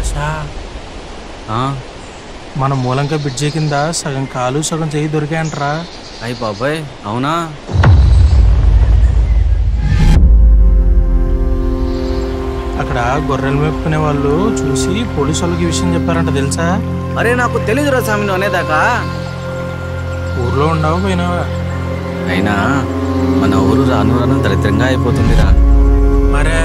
ఆశా మన మూలంక బ్రిడ్జి కింద సగం కాలు సగం చెయ్యి దొరికాయంటరా. అయ్యి బాబాయ్ అవునా? అక్కడ గొర్రెలు మేపుకునే వాళ్ళు చూసి పోలీసు వాళ్ళకి విషయం చెప్పారంట తెలుసా? అరే నాకు తెలీదురా స్వామి నువ్వు అనేదాకా. ఊర్లో ఉండవు పోయినావా? అయినా మన ఊరు రాను రాను దరిద్రంగా అయిపోతుందిరా. మరే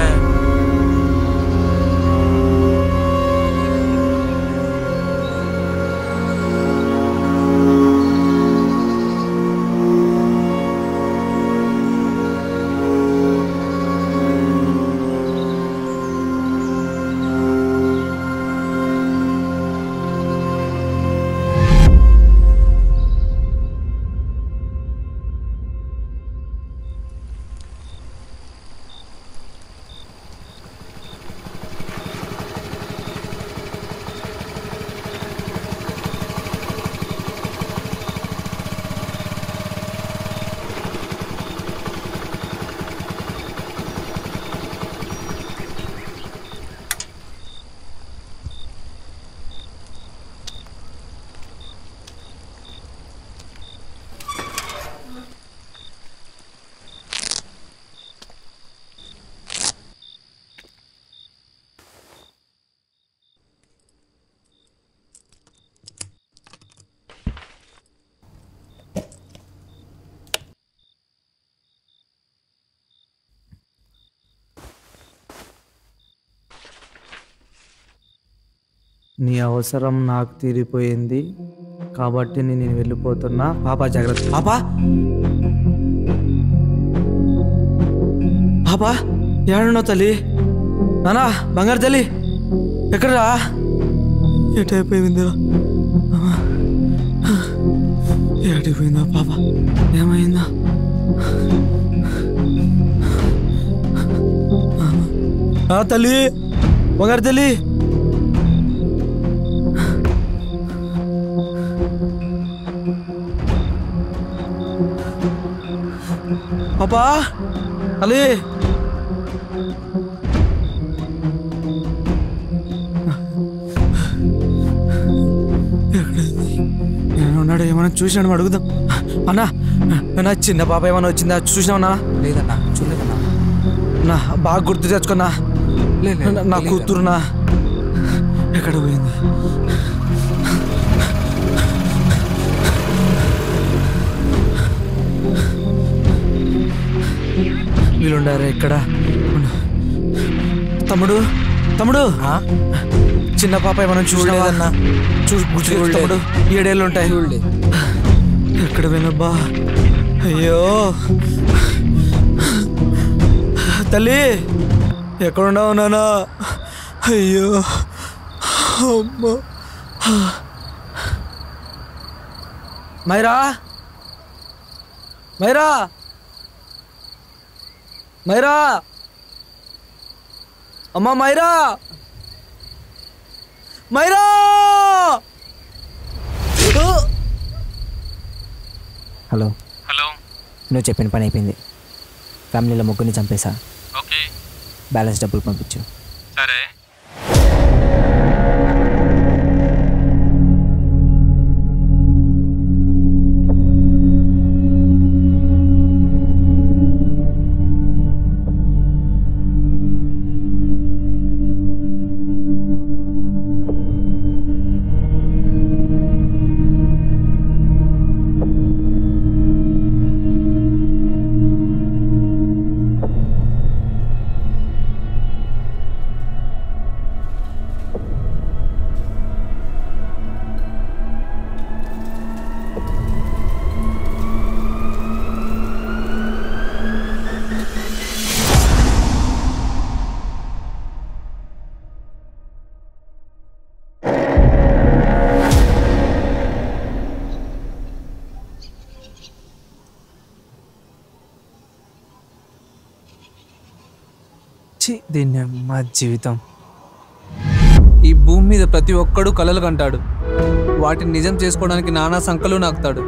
నీ అవసరం నాకు తీరిపోయింది కాబట్టి నేను వెళ్ళిపోతున్నా. పాపా జాగ్రత్త. పాపా పాపా ఏడున్నావు తల్లి? నానా బంగారు తల్లి ఎక్కడరా? ఎటైపోయిందిరా? ఏడిపోయిందా పాప? ఏమైందా? తల్లి బంగారు తల్లి పాపా అలీ ఉన్నాడు? ఏమన్నా చూసినాడు అడుగుదాం. అన్నా నా చిన్న పాప ఏమన్నా వచ్చిందా చూసినావన్నా? లేదన్నా చూడలేదన్నా. నా బాగా గుర్తు తెచ్చుకున్నా. నా కూతురునా ఎక్కడ పోయింది? వీళ్ళుండారా ఇక్కడ? తమ్ముడు తమ్ముడు చిన్న పాప ఏమన్నా చూడలేదన్నా? తమ్ముడు 7 ఏళ్ళు ఉంటాయి. ఎక్కడ పోయినబ్బా? అయ్యో తల్లి ఎక్కడున్నావు నానా? అయ్యో అమ్మా. మైరా మైరా మైరా అమ్మా మైరా మైరా. హలో హలో, నువ్వు చెప్పిన పని అయిపోయింది. ఫ్యామిలీలో ముగ్గురిని చంపేశా. ఓకే, బ్యాలెన్స్ డబ్బులు పంపించు. సరే. దీన్ని మా జీవితం. ఈ భూమి మీద ప్రతి ఒక్కడు కలలు కంటాడు. వాటిని నిజం చేసుకోవడానికి నానా సంకలు నాకుతాడు.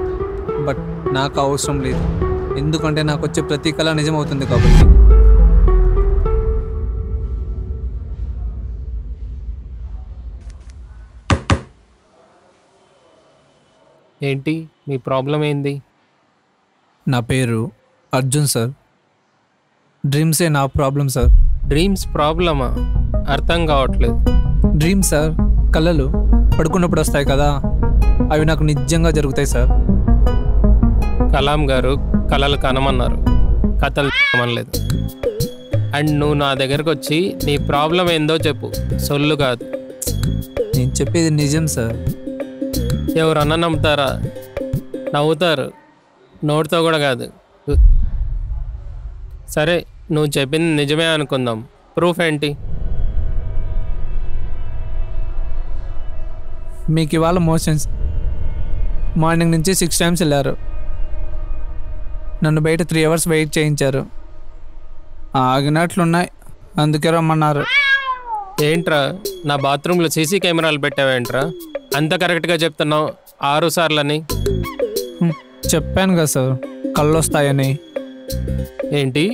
బట్ నాకు అవసరం లేదు, ఎందుకంటే నాకు వచ్చే ప్రతి కళ నిజం అవుతుంది కాబట్టి. ఏంటి మీ ప్రాబ్లం ఏంది? నా పేరు అర్జున్ సార్. డ్రీమ్సే నా ప్రాబ్లం సార్. డ్రీమ్స్ ప్రాబ్లమా? అర్థం కావట్లేదు. డ్రీమ్ సార్, కళలు పడుకున్నప్పుడు వస్తాయి కదా, అవి నాకు నిజంగా జరుగుతాయి సార్. కలాం గారు కళలు కనమన్నారు, కథలు కనమనలేదు. అండ్ నువ్వు నా దగ్గరకు వచ్చి నీ ప్రాబ్లం ఏందో చెప్పు, సొల్లు కాదు. నేను చెప్పేది నిజం సార్. ఎవరన్నా నమ్ముతారా? నవ్వుతారు, నోటితో కూడా కాదు. సరే, నువ్వు చెప్పింది నిజమే అనుకుందాం. ప్రూఫ్ ఏంటి? మీకు ఇవాళ మోషన్స్ మార్నింగ్ నుంచి 6 times వెళ్ళారు. నన్ను బయట 3 hours వెయిట్ చేయించారు. ఆగినట్లున్నాయి, అందుకే రమ్మన్నారు. ఏంట్రా, నా బాత్రూంలో సీసీ కెమెరాలు పెట్టావేంట్రా? అంత కరెక్ట్గా చెప్తున్నావు 6 సార్లని. చెప్పాను కదా సార్, కళ్ళు వస్తాయని. ఏంటి,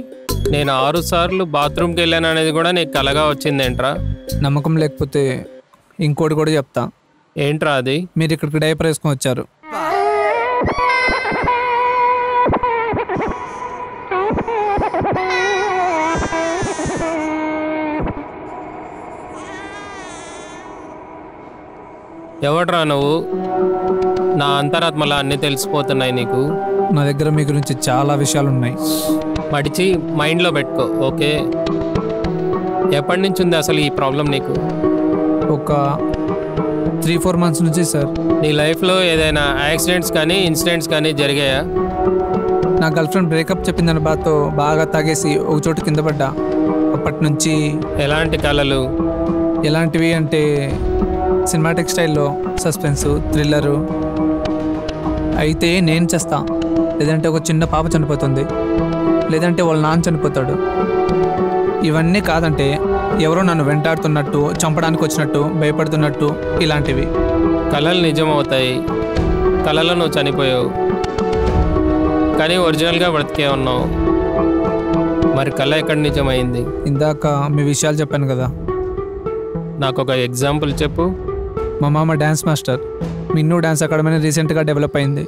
నేను 6 సార్లు బాత్రూమ్కి వెళ్ళాను అనేది కూడా నీకు కలగా వచ్చిందేంట్రా? నమ్మకం లేకపోతే ఇంకోటి కూడా చెప్తా. ఏంట్రా అది? మీరు ఇక్కడికి డైపర్ వేసుకొని వచ్చారు. ఎవడ్రా నువ్వు? నా అంతరాత్మలా అన్నీ తెలిసిపోతున్నాయి నీకు. నా దగ్గర మీ గురించి చాలా విషయాలు ఉన్నాయి. మడిచి మైండ్లో పెట్టుకో, ఓకే? ఎప్పటి నుంచి ఉంది అసలు ఈ ప్రాబ్లం నీకు? ఒక 3-4 months నుంచి సార్. నీ లైఫ్లో ఏదైనా యాక్సిడెంట్స్ కానీ ఇన్సిడెంట్స్ కానీ జరిగాయా? నా గర్ల్ ఫ్రెండ్ బ్రేకప్ చెప్పిందని బాధతో బాగా తాగేసి ఒక చోటు కింద పడ్డా. అప్పటి నుంచి ఎలాంటి కళలు? ఎలాంటివి అంటే సినిమాటిక్ స్టైల్లో సస్పెన్సు, థ్రిల్లరు. అయితే నేను చేస్తా, లేదంటే ఒక చిన్న పాప చనిపోతుంది, లేదంటే వాళ్ళ నాన్న చనిపోతాడు. ఇవన్నీ కాదంటే ఎవరో నన్ను వెంటాడుతున్నట్టు, చంపడానికి వచ్చినట్టు, భయపడుతున్నట్టు, ఇలాంటివి. కళలు నిజమవుతాయి, కళలో నువ్వు చనిపోయావు, కానీ ఒరిజినల్గా బ్రతికే ఉన్నావు. మరి కళ ఎక్కడ నిజమైంది? ఇందాక మీ విషయాలు చెప్పాను కదా. నాకు ఒక ఎగ్జాంపుల్ చెప్పు. మా మామ డ్యాన్స్ మాస్టర్. మిన్ను డ్యాన్స్ అకాడమీ రీసెంట్గా డెవలప్ అయింది.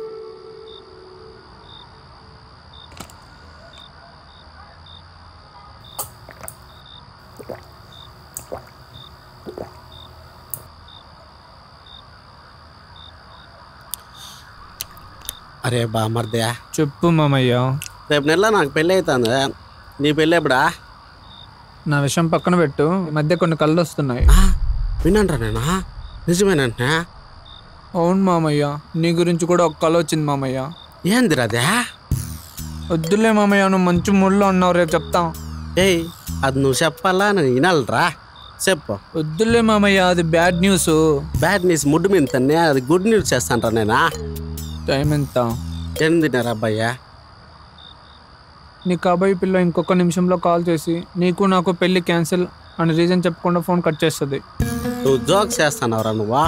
అరే బామర్దయా, చెప్పు మామయ్య. రేపు నెల నాకు పెళ్ళి అవుతుంది. నీ పెళ్ళి ఎప్పుడా? నా విషయం పక్కన పెట్టు, ఈ మధ్య కొన్ని కళ్ళు వస్తున్నాయి. వినంట్రా నేనా? నిజమేనంటే? అవును మామయ్య, నీ గురించి కూడా ఒక కళ వచ్చింది మామయ్య. ఏందిరా అదే? వద్దులే మామయ్య, నువ్వు మంచి మూడ్లో ఉన్నావు, రేపు చెప్తాం. ఏయ్, అది నువ్వు చెప్పాలా, నేను వినాలరా? చెప్పు. వద్దులే మామయ్య, అది బ్యాడ్ న్యూస్. బ్యాడ్ న్యూస్ ముడ్డు మీద తన్నే, అది గుడ్ న్యూస్ చేస్తానరా నేనా? టైం ఎంత? 8:30 అబ్బాయ్యా. నీ కాబోయే పిల్ల ఇంకొక నిమిషంలో కాల్ చేసి నీకు నాకు పెళ్ళి క్యాన్సిల్ అని రీజన్ చెప్పకుండా ఫోన్ కట్ చేస్తుంది. నువ్వు జోక్స్ చేస్తానవరా నువ్వా?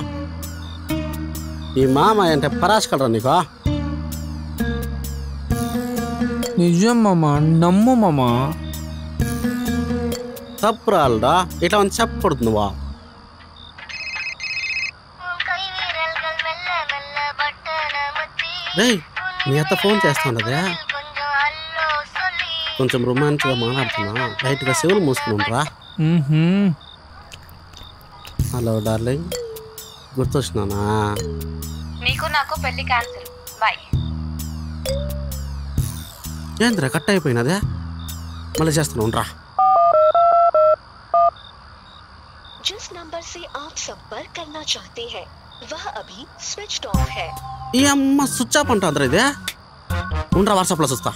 ఈ మామ అంటే పరాశకలరా నీకు? నిజం మామ, నమ్ము మామ. తప్పు రాలరా, ఇట్లా అని చెప్పకూడదు నువ్వా? రేయ్, నీ అత్త ఫోన్ చేస్తానదే. కొంచెం రొమాంటిక్గా మాట్లాడుతున్నా, లైట్గా చెవులు మూసుకుని రా. హలో డార్లింగ్, గుర్తొచ్చినానా? నీకు నాకు పెళ్లి క్యాన్సిల్, బై. ఏంద్రా కట్ అయిపోయినదే? మళ్ళీ చేస్తున్నాను రా. जिस नंबर से आप संपर्क करना चाहते हैं वह अभी स्विच्ड ऑफ है. ఈ అమ్మ స్విచ్ ఆఫ్ అంటాంద్రా ఇదే. ఉండరా, వాట్సాప్లో చూస్తా.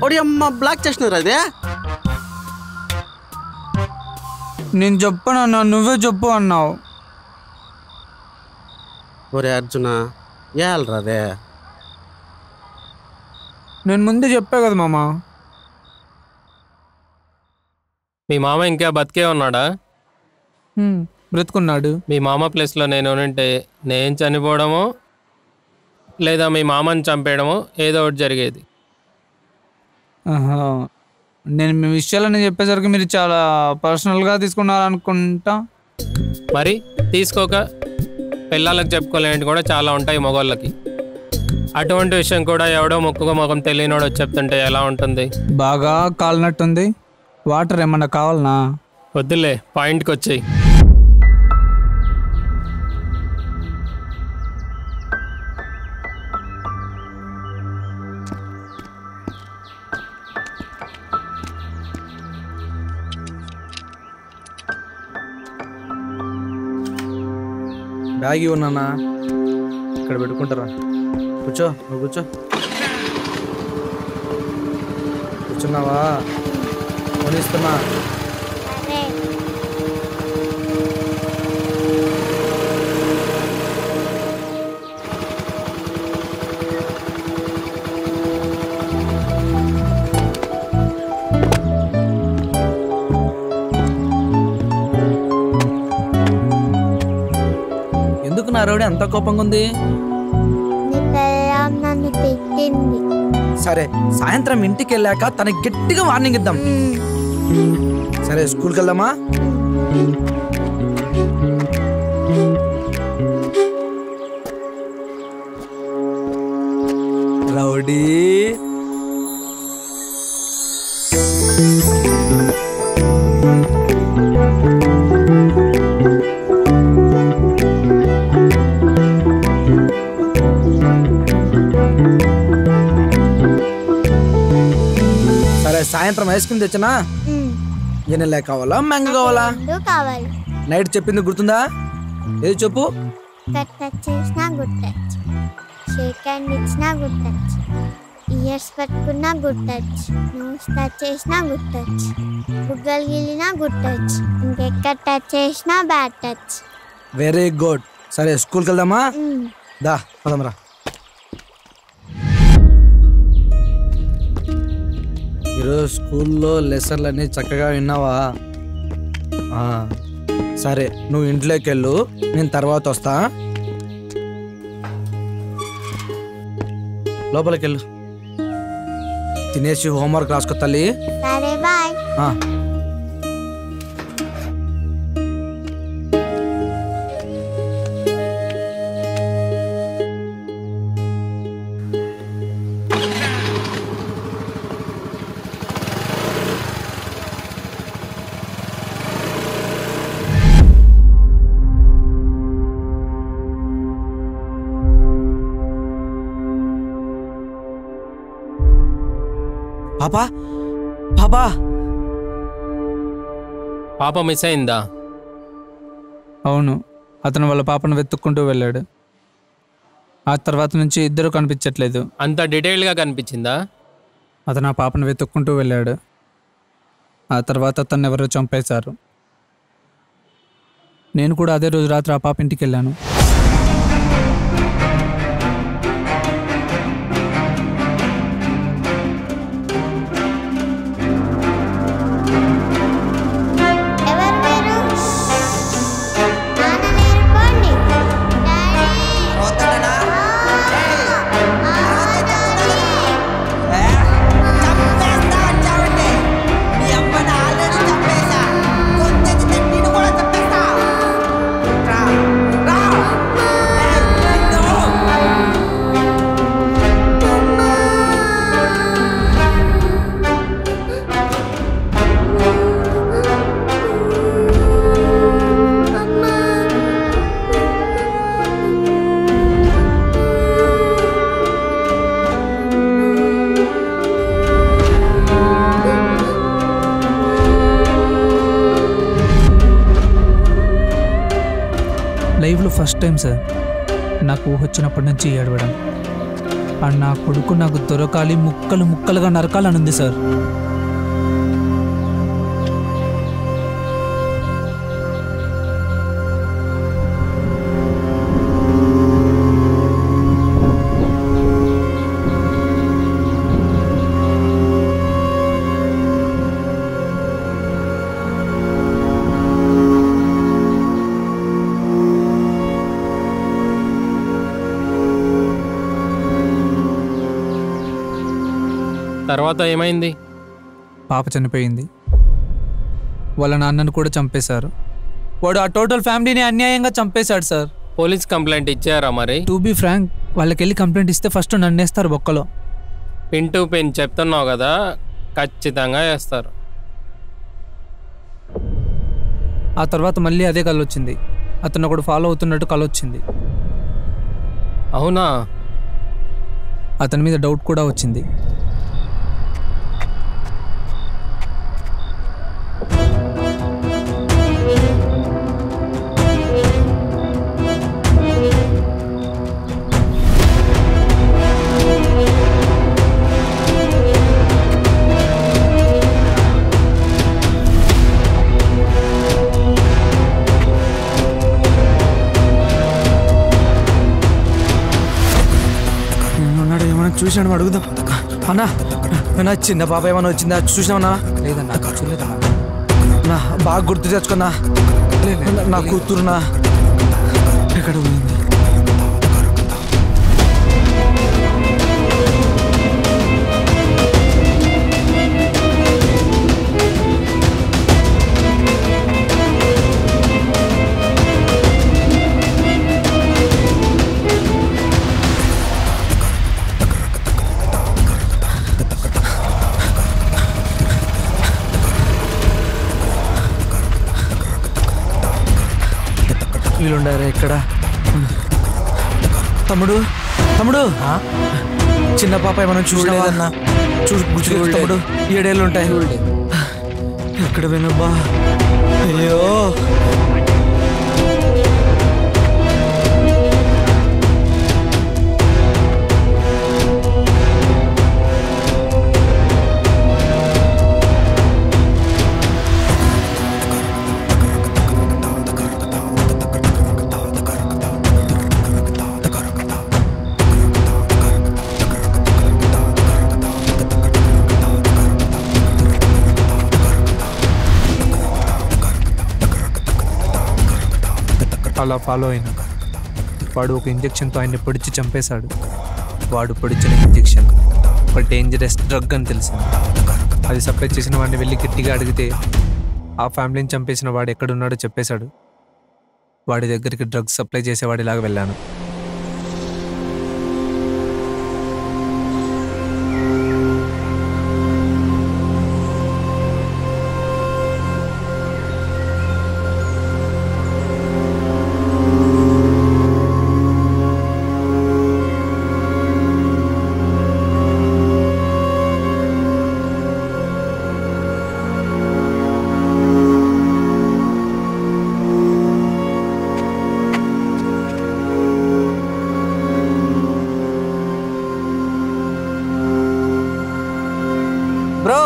ఓడి అమ్మ, బ్లాక్ చేసినారా ఇదే? నేను చెప్పనన్నా, నువ్వే చెప్పు అన్నావు. ఒరే అర్జున, ఏల్రా రే? నేను ముందే చెప్పా కదా మామ. మీ మామ ఇంకా బతికే ఉన్నాడా? బ్రతుకున్నాడు. మీ మామ ప్లేస్లో నేను ఉంటే నేను చనిపోవడమో లేదా మీ మామని చంపేయడమో ఏదో ఒకటి జరిగేది. నేను మీ విషయాలని చెప్పేసరికి మీరు చాలా పర్సనల్గా తీసుకున్నారనుకుంటా. మరి తీసుకోక పిల్లలకు చెప్పుకోలేంటి కూడా చాలా ఉంటాయి మగవాళ్ళకి. అటువంటి విషయం కూడా ఎవడో ముక్కుగా ముఖం తెలియనోడు వచ్చి చెప్తుంటే ఎలా ఉంటుంది? బాగా కాలినట్టుంది. వాటర్ ఏమన్నా కావాలనా? వద్దులే, పాయింట్కి వచ్చేయి. బ్యాగ్ ఇవ్వనా? ఇక్కడ పెట్టుకుంటారా? కూర్చో, నువ్వు కూర్చో. కూర్చున్నావా? ఫోన్ ఇస్తున్నా. ఎందుకు నా రౌడీ అంత కోపంగా ఉంది? నన్ను తిట్టింది. సరే, సాయంత్రం ఇంటికి వెళ్ళాక తనకి గట్టిగా వార్నింగ్ ఇద్దాం. సరే, స్కూల్కి వెళ్దామా? రౌడీ సాయంత్రం ఐస్ క్రీమ్ తెచ్చినా? ఎన్నెలా కావాలా, మ్యాంగో కావాలా? కావాలి. నైట్ చెప్పింది గుర్తుందా? ఏది చెప్పు. టచ్ చేసినా గుర్తొచ్చు, షేక్ హ్యాండ్ ఇచ్చినా గుర్తొచ్చు, ఇయర్స్ పట్టుకున్నా గుర్తొచ్చు, నోస్ టచ్ చేసినా గుర్తొచ్చు, బుగ్గలు గిలినా గుర్తొచ్చు, ఇంకెక్కడ టచ్ చేసినా బ్యాడ్ టచ్. Very good. సరే, స్కూల్కి వెళ్దామా? దా పదమరా. ఈరోజు స్కూల్లో లెసన్లు అన్నీ చక్కగా విన్నావా? సరే, నువ్వు ఇంట్లోకి వెళ్ళు, నేను తర్వాత వస్తా. లోపలికి వెళ్ళు, తినేసి హోంవర్క్ రాసుకో తల్లి. సరే, బాయ్. పాపా, పాపా, పాప మిస్ అయిందా? అవును, అతను వాళ్ళ పాపను వెతుక్కుంటూ వెళ్ళాడు. ఆ తర్వాత నుంచి ఇద్దరు కనిపించట్లేదు. అంత డీటెయిల్గా కనిపించిందా? అతను ఆ పాపను వెతుక్కుంటూ వెళ్ళాడు. ఆ తర్వాత అతన్ని ఎవరో చంపేశారు. నేను కూడా అదే రోజు రాత్రి ఆ పాప ఇంటికి వెళ్ళాను. లైఫ్లో ఫస్ట్ టైం సార్ నాకు ఊహ వచ్చినప్పటి నుంచి ఏడవడం. అండ్ నా కొడుకు నాకు దొరకాలి, ముక్కలు ముక్కలుగా నరకాలని ఉంది సార్. తర్వాత ఏమైంది? పాప చనిపోయింది. వాళ్ళ నాన్నను కూడా చంపేశారు. వాడు ఆ టోటల్ ఫ్యామిలీని అన్యాయంగా చంపేశాడు సార్. పోలీస్ కంప్లైంట్ ఇచ్చారా మరి? టు బీ ఫ్రాంక్, వాళ్ళకి వెళ్ళి కంప్లైంట్ ఇస్తే ఫస్ట్ నన్నేస్తారు బొక్కలో. పిన్ టు పిన్ చెప్తున్నావు కదా, ఖచ్చితంగా వేస్తారు. ఆ తర్వాత మళ్ళీ అదే కళ వచ్చింది. అతను ఒకడు ఫాలో అవుతున్నట్టు కళ వచ్చింది. అవునా? అతని మీద డౌట్ కూడా వచ్చింది. చూసాను, అడుగుదాం. అన్నా నా చిన్న పాప ఏమన్నా వచ్చిందా చూసినావన్నా? లేదన్నా, చూడలేదన్నా. నా బాగా గుర్తు తెచ్చుకున్నా. నా కూతురునా ఎక్కడ పోయింది? వీళ్ళుండారా ఇక్కడ? తమ్ముడు తమ్ముడు, చిన్న పాప ఏమన్నా చూడలేదన్నా? చూడు తమ్ముడు, 7 ఏళ్ళు ఉంటాయి. ఎక్కడ వినబ్బా? అయ్యో అలా ఫాలో అయినా వాడు ఒక ఇంజెక్షన్తో ఆయన్ని పొడిచి చంపేశాడు. వాడు పొడిచిన ఇంజెక్షన్ ఒక డేంజరస్ డ్రగ్ అని తెలిసింది. అది సప్లై చేసిన వాడిని వెళ్ళి గట్టిగా అడిగితే ఆ ఫ్యామిలీని చంపేసిన వాడు ఎక్కడున్నాడో చెప్పేశాడు. వాడి దగ్గరికి డ్రగ్స్ సప్లై చేసేవాడిలాగా వెళ్ళాను. బ్రో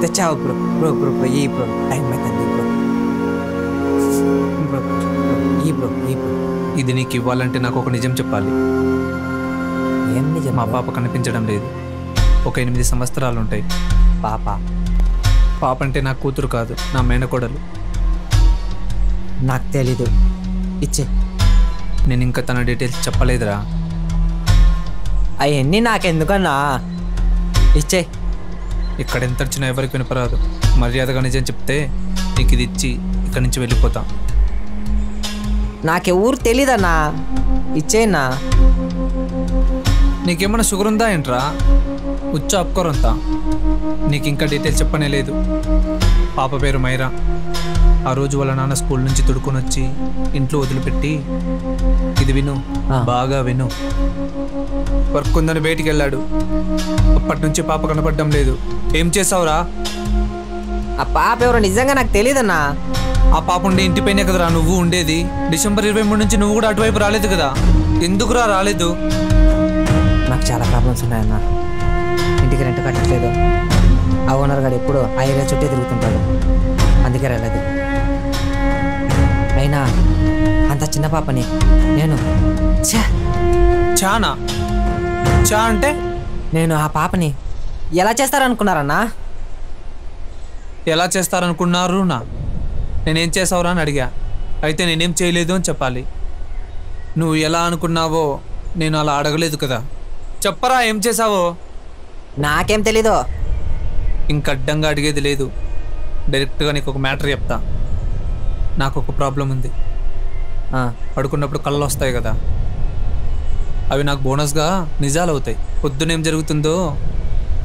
తెచ్చావు బ్రో. బ్రో బ్రో బ్రో ఈ బ్రో టైం అవుతుంది బ్రో. బ్రో ఈ బ్రో ఈ బ్రో. ఇది నీకు ఇవ్వాలంటే నాకు ఒక నిజం చెప్పాలి. ఏం నిజం? మా పాప కనిపించడం లేదు. ఒక 8 సంవత్సరాలు ఉంటాయి. పాప పాప అంటే నా కూతురు కాదు, నా మేనకోడలు. నాకు తెలీదు. ఇచ్చే. నేను ఇంకా తన డీటెయిల్స్ చెప్పలేదురా. అవన్నీ నాకెందుకన్నా, ఇచ్చే. ఇక్కడ ఎంత వచ్చినా ఎవరికి వినపరాదు. మర్యాదగా నిజం చెప్తే నీకు ఇది ఇచ్చి ఇక్కడి నుంచి వెళ్ళిపోతా. నాకెవరు తెలీదన్నా, ఇచ్చేనా. నీకేమన్నా షుగర్ ఉందా ఏంట్రా? ఉచ్చ అప్పుకోరంతా. నీకు ఇంకా డీటెయిల్స్ చెప్పనే లేదు. పాప పేరు మైరా. ఆ రోజు వాళ్ళ నాన్న స్కూల్ నుంచి తుడుకొని వచ్చి ఇంట్లో వదిలిపెట్టి, ఇది విను, బాగా విను, వర్క్ ఉందని బయటికి వెళ్ళాడు. అప్పటి నుంచి పాప కనపడడం లేదు. ఏం చేసావురా? ఆ పాప ఎవరో నిజంగా నాకు తెలీదన్నా. ఆ పాప ఉండే ఇంటిపైనే కదరా నువ్వు ఉండేది. డిసెంబర్ 23 నుంచి నువ్వు కూడా అటువైపు రాలేదు కదా. ఎందుకురా రాలేదు? నాకు చాలా ప్రాబ్లమ్స్ ఉన్నాయన్నా. ఇంటికి రెంట్ కట్టట్లేదు. ఆ ఓనర్ గారు ఎప్పుడూ ఆ ఏరియా చుట్టే తిరుగుతుంటాడు. అందుకే రాలేదు. అయినా అంత చిన్న పాపని నేను చానా చా అంటే నేను ఆ పాపని ఎలా చేస్తారనుకున్నారన్నా? ఎలా చేస్తారనుకున్నారు నా? నేనేం చేసావురా అని అడిగా. అయితే నేనేం చేయలేదు అని చెప్పాలి. నువ్వు ఎలా అనుకున్నావో నేను అలా అడగలేదు కదా. చెప్పరా ఏం చేసావో. నాకేం తెలీదు. ఇంక అడ్డంగా అడిగేది లేదు. డైరెక్ట్గా నీకు ఒక మ్యాటర్ చెప్తా. నాకు ఒక ప్రాబ్లం ఉంది. పడుకున్నప్పుడు కళ్ళు వస్తాయి కదా, అవి నాకు బోనస్గా నిజాలు అవుతాయి. పొద్దునేం జరుగుతుందో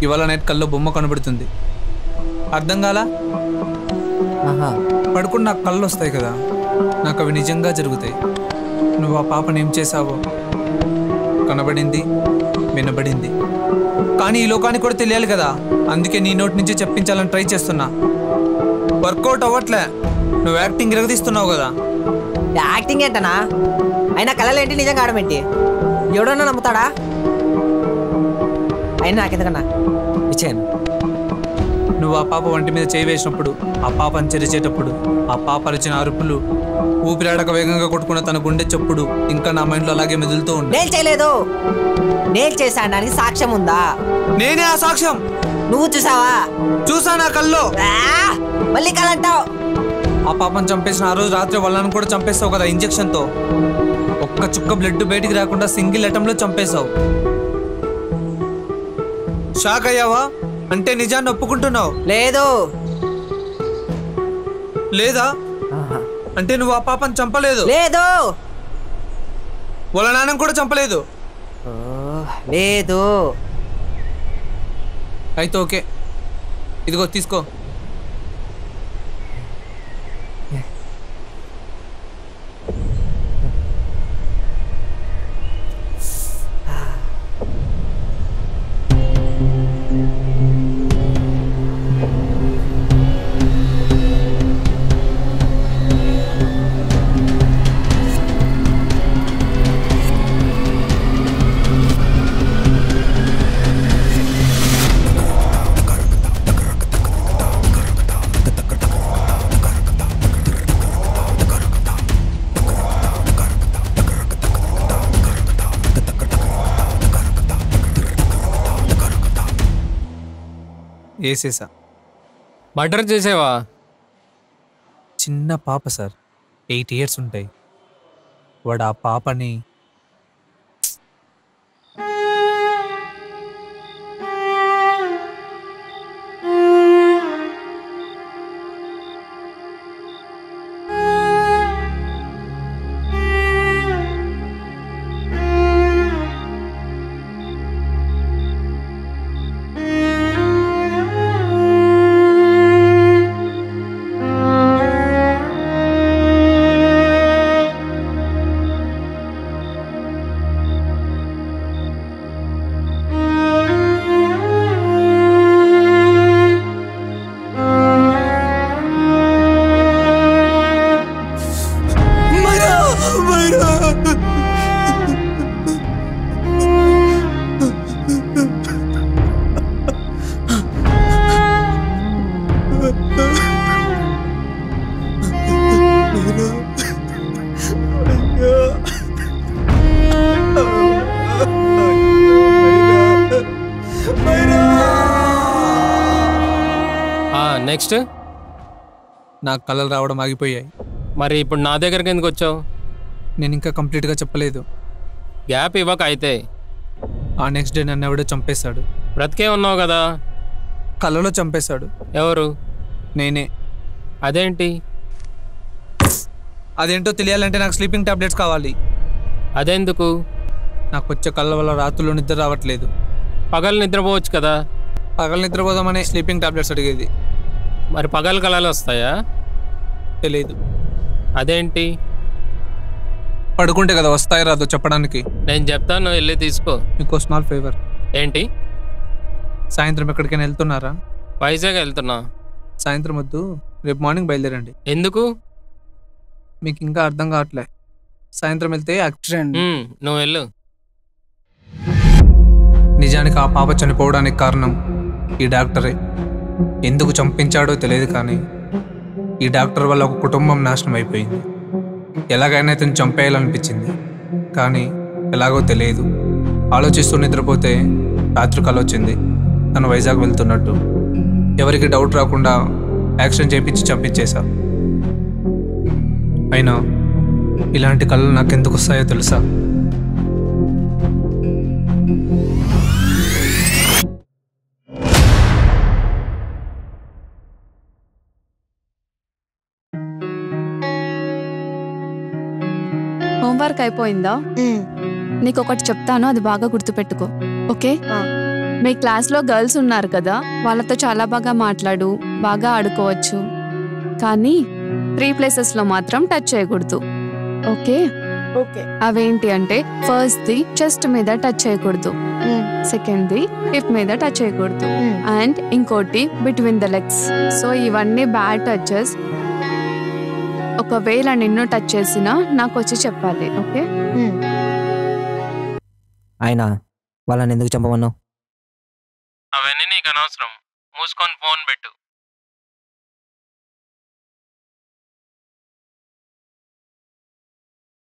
ఇవాళ నైట్ కల్లో బొమ్మ కనబడుతుంది. అర్థం కాలా? పడుకుని నాకు కళ్ళు వస్తాయి కదా, నాకు అవి నిజంగా జరుగుతాయి. నువ్వు ఆ పాపను ఏం చేసావో కనబడింది, వినబడింది. కానీ ఈ లోకానికి కూడా తెలియాలి కదా, అందుకే నీ నోటి నుంచి చెప్పించాలని ట్రై చేస్తున్నా. వర్కౌట్ అవ్వట్లే. నువ్వు యాక్టింగ్ ఇరగదీస్తున్నావు కదా. యాక్టింగ్ ఏంటనా? అయినా కళలేంటి, నిజంగా ఆడమేంటి? ఎవడన్నా నమ్ముతాడా? అయినా నాకెందుకన్నా ఇచ్చాను. నువ్వు ఆ పాప వంటి మీద చేయి వేసినప్పుడు, ఆ పాపను చెరిచేటప్పుడు, ఆ పాప అరిచిన అరుపులు, ఊపిరాడక వేగంగా కొట్టుకున్న తన గుండె చప్పుడు ఇంకా నా మైండ్లో అలాగే మెదులుతూ ఉంది. నేను చేయలేదు. నేను చేశాడానికి సాక్ష్యం ఉందా? నేనే ఆ సాక్ష్యం. నువ్వు చూసావా? చూసా నా కల్లో. మళ్ళీ కలంటావు. ఆ పాపను చంపేసిన ఆ రోజు రాత్రి వాళ్ళని కూడా చంపేస్తావు కదా ఇంజెక్షన్తో. ఒక్క చుక్క బ్లడ్ బయటికి రాకుండా సింగిల్ అటెంప్ట్లో చంపేశావు. షాక్ అయ్యావా? అంటే నిజాన్ని ఒప్పుకుంటున్నావు? లేదు. లేదా? అంటే నువ్వు ఆ పాపను చంపలేదు? లేదు. వాళ్ళ నాన్నని కూడా చంపలేదు? లేదు. అయితే ఓకే, ఇదిగో తీసుకో. వేసేసా. మర్డర్ చేసేవా? చిన్న పాప సార్, 8 years ఉంటాయి. వాడు ఆ పాపని నెక్స్ట్ నాకు కళలు రావడం ఆగిపోయాయి. మరి ఇప్పుడు నా దగ్గరికి ఎందుకు వచ్చావు? నేను ఇంకా కంప్లీట్గా చెప్పలేదు. గ్యాప్ ఇవ్వక అయితే. ఆ నెక్స్ట్ డే నన్ను ఎవడో చంపేశాడు. బ్రతికే ఉన్నావు కదా. కళ్ళలో చంపేశాడు. ఎవరు? నేనే. అదేంటి? అదేంటో తెలియాలంటే నాకు స్లీపింగ్ టాబ్లెట్స్ కావాలి. అదెందుకు? నాకు వచ్చే కళ్ళ వల్ల రాత్రుల్లో నిద్ర రావట్లేదు. పగలు నిద్రపోవచ్చు కదా. పగలు నిద్రపోదామనే స్లీపింగ్ టాబ్లెట్స్ అడిగేది. మరి పగలు కళలు వస్తాయా? తెలియదు. అదేంటి? పడుకుంటే కదా వస్తాయి రాదో చెప్పడానికి. నేను చెప్తాను, వెళ్ళి తీసుకో. మీకు స్మాల్ ఫేవర్. ఏంటి? సాయంత్రం ఎక్కడికైనా వెళ్తున్నారా? వైజాగ్ వెళ్తున్నా. సాయంత్రం వద్దు, రేపు మార్నింగ్ బయలుదేరండి. ఎందుకు? మీకు ఇంకా అర్థం కావట్లే. సాయంత్రం వెళ్తే యాక్సిడెంట్. నువ్వు వెళ్ళు. నిజానికి ఆ పాప చనిపోవడానికి కారణం ఈ డాక్టరే. ఎందుకు చంపించాడో తెలియదు, కానీ ఈ డాక్టర్ వల్ల ఒక కుటుంబం నాశనం అయిపోయింది. ఎలాగైనా ఇతను చంపేయాలనిపించింది, కానీ ఎలాగో తెలియదు. ఆలోచిస్తూ నిద్రపోతే రాత్రి కల వచ్చింది తను వైజాగ్ వెళ్తున్నట్టు. ఎవరికి డౌట్ రాకుండా యాక్సిడెంట్ చేయించి చంపించేశా. అయినా ఇలాంటి కళలు నాకెందుకు వస్తాయో తెలుసా? హోంవర్క్ అయిపోయిందా? నీకు ఒకటి చెప్తాను, అది బాగా గుర్తుపెట్టుకో. ఓకే? మీ క్లాస్లో గర్ల్స్ ఉన్నారు కదా, వాళ్ళతో చాలా బాగా మాట్లాడు, బాగా ఆడుకోవచ్చు. కానీ 3 ప్లేసెస్లో మాత్రం టచ్ చేయకూడదు. ఓకే? అవేంటి అంటే, ఫస్ట్ది చెస్ట్ మీద టచ్ చేయకూడదు, సెకండ్ది హిప్ మీద టచ్ చేయకూడదు, అండ్ ఇంకోటి బిట్వీన్ ద లెగ్స్. సో ఇవన్నీ బ్యాడ్ టచెస్. ఒకవేళ నిన్ను టచ్ చేసినా నాకు వచ్చి చెప్పాలి. ఓకే? అయినా వాళ్ళని ఎందుకు చంపమన్నావు? అవన్నీ నీకు అనవసరం. మూసుకొని ఫోన్ పెట్టు.